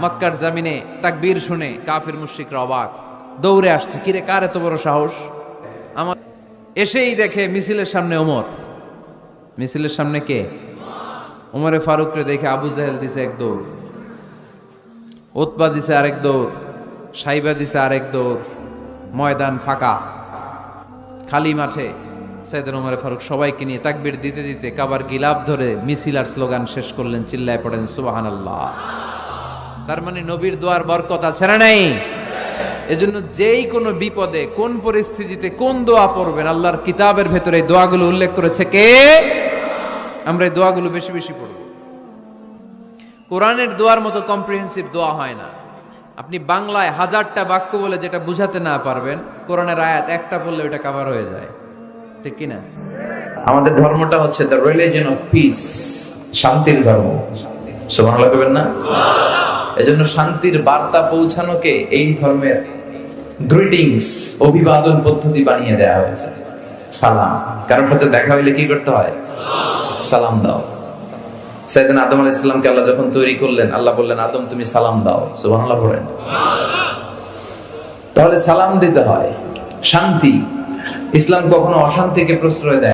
মক্কার জমিনে তাকবীর শুনে কাফির মুশরিকরা অবাক, দৌড়ে আসছে, কিরে কার এত বড় সাহস। আমার এসেই দেখে মিছিলের সামনে ওমর। মিছিলের সামনে কে? ওমরে ফারুকরে দেখে আবু জাহেল দিছে এক দৌড়, উতবা দিছে আরেক দৌড়, সাইবা দিছে আরেক দৌড়। ময়দান ফাঁকা, খালি মাঠে সাইয়েদনা ওমরে ফারুক সবাইকে নিয়ে তাকবীর দিতে দিতে কাবার গিলাফ ধরে মিছিল আর স্লোগান শেষ করলেন, চিল্লায় পড়েন সুবহানাল্লাহ। তার মানে নবীর দোয়ার বরকত আছে না নাই? এজন্য যেই কোনো বিপদে কোন পরিস্থিতিতে কোন দোয়া পড়বেন, আল্লাহর কিতাবের ভেতরে এই দোয়াগুলো উল্লেখ করেছে কে? আমরা এই দোয়াগুলো বেশি বেশি পড়ব। কোরআনের দোয়ার মতো কম্প্রিহেন্সিভ দোয়া হয় না। আপনি বাংলায় 1000টা বাক্য বলে যেটা বুঝাতে না পারবেন, কোরআনের আয়াত একটা বললে ওটা কভার হয়ে যায়, ঠিক কি না? আমাদের ধর্মটা হচ্ছে দ্য রিলিজিয়ন অফ পিস, শান্তির ধর্ম। সুবহানাল্লাহ বলবেন না? এজন্য শান্তির বার্তা পৌঁছানোকে এই ধর্মের গ্রিটিংস, অভিবাদন পদ্ধতি বানিয়ে দেওয়া হয়েছে। সালাম, কারোর সাথে দেখা হইলে কি করতে হয়? সালাম দাও। সাইয়েদনা আদম আলাইহিস সালামকে আল্লাহ যখন তৈরি করলেন, আল্লাহ বললেন, আদম তুমি সালাম দাও। সুবহানাল্লাহ বলেন। তাহলে সালাম দিতে হয়। শান্তি, ইসলাম কখনো অশান্তিকে প্রশ্রয় দেয়